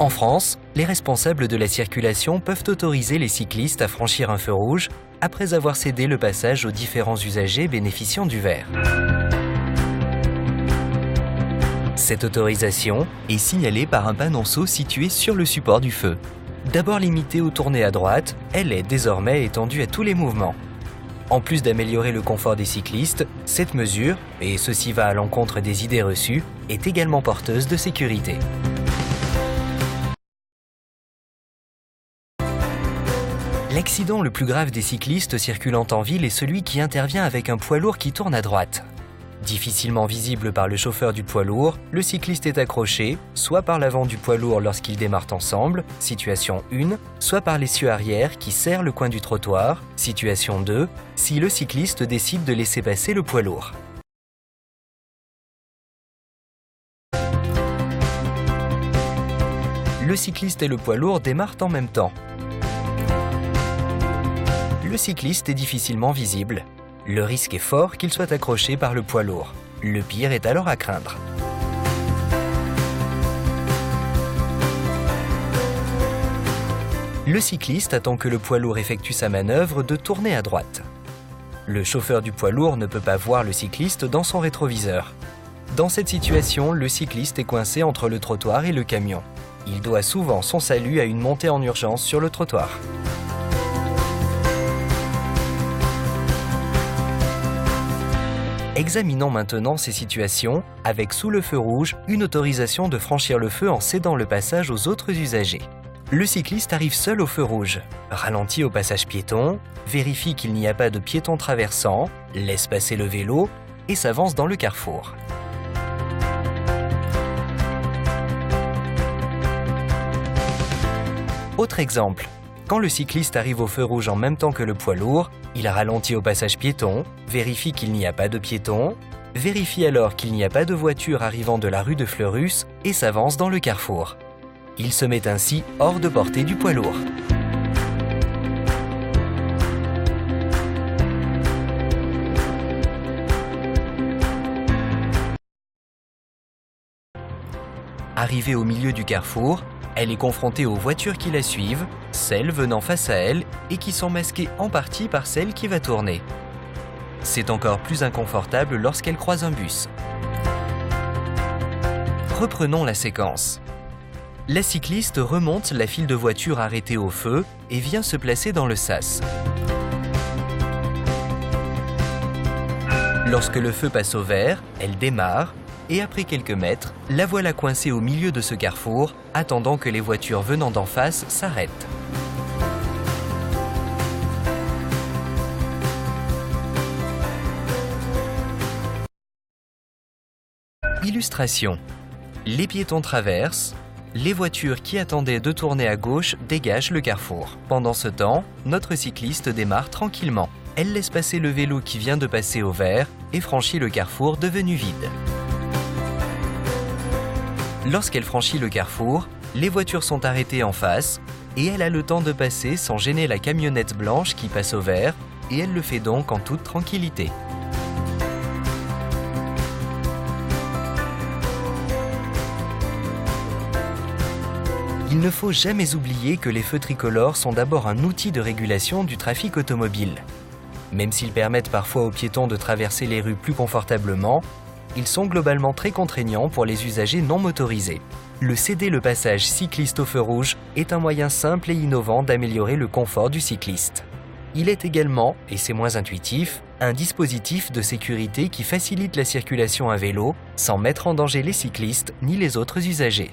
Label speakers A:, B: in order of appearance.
A: En France, les responsables de la circulation peuvent autoriser les cyclistes à franchir un feu rouge après avoir cédé le passage aux différents usagers bénéficiant du vert. Cette autorisation est signalée par un panonceau situé sur le support du feu. D'abord limitée aux tournées à droite, elle est désormais étendue à tous les mouvements. En plus d'améliorer le confort des cyclistes, cette mesure, et ceci va à l'encontre des idées reçues, est également porteuse de sécurité. L'accident le plus grave des cyclistes circulant en ville est celui qui intervient avec un poids lourd qui tourne à droite. Difficilement visible par le chauffeur du poids lourd, le cycliste est accroché, soit par l'avant du poids lourd lorsqu'ils démarrent ensemble, situation 1, soit par l'essieu arrière qui serre le coin du trottoir, situation 2, si le cycliste décide de laisser passer le poids lourd. Le cycliste et le poids lourd démarrent en même temps. Le cycliste est difficilement visible. Le risque est fort qu'il soit accroché par le poids lourd. Le pire est alors à craindre. Le cycliste attend que le poids lourd effectue sa manœuvre de tourner à droite. Le chauffeur du poids lourd ne peut pas voir le cycliste dans son rétroviseur. Dans cette situation, le cycliste est coincé entre le trottoir et le camion. Il doit souvent son salut à une montée en urgence sur le trottoir. Examinons maintenant ces situations avec sous le feu rouge une autorisation de franchir le feu en cédant le passage aux autres usagers. Le cycliste arrive seul au feu rouge, ralentit au passage piéton, vérifie qu'il n'y a pas de piéton traversant, laisse passer le vélo et s'avance dans le carrefour. Autre exemple. Quand le cycliste arrive au feu rouge en même temps que le poids lourd, il ralentit au passage piéton, vérifie qu'il n'y a pas de piéton, vérifie alors qu'il n'y a pas de voiture arrivant de la rue de Fleurus et s'avance dans le carrefour. Il se met ainsi hors de portée du poids lourd. Arrivée au milieu du carrefour, elle est confrontée aux voitures qui la suivent, celles venant face à elle et qui sont masquées en partie par celle qui va tourner. C'est encore plus inconfortable lorsqu'elle croise un bus. Reprenons la séquence. La cycliste remonte la file de voitures arrêtées au feu et vient se placer dans le sas. Lorsque le feu passe au vert, elle démarre et après quelques mètres, la voilà coincée au milieu de ce carrefour, attendant que les voitures venant d'en face s'arrêtent. Illustration. Les piétons traversent, les voitures qui attendaient de tourner à gauche dégagent le carrefour. Pendant ce temps, notre cycliste démarre tranquillement. Elle laisse passer le vélo qui vient de passer au vert et franchit le carrefour devenu vide. Lorsqu'elle franchit le carrefour, les voitures sont arrêtées en face et elle a le temps de passer sans gêner la camionnette blanche qui passe au vert et elle le fait donc en toute tranquillité. Il ne faut jamais oublier que les feux tricolores sont d'abord un outil de régulation du trafic automobile. Même s'ils permettent parfois aux piétons de traverser les rues plus confortablement, ils sont globalement très contraignants pour les usagers non motorisés. Le céder le passage cycliste au feu rouge est un moyen simple et innovant d'améliorer le confort du cycliste. Il est également, et c'est moins intuitif, un dispositif de sécurité qui facilite la circulation à vélo sans mettre en danger les cyclistes ni les autres usagers.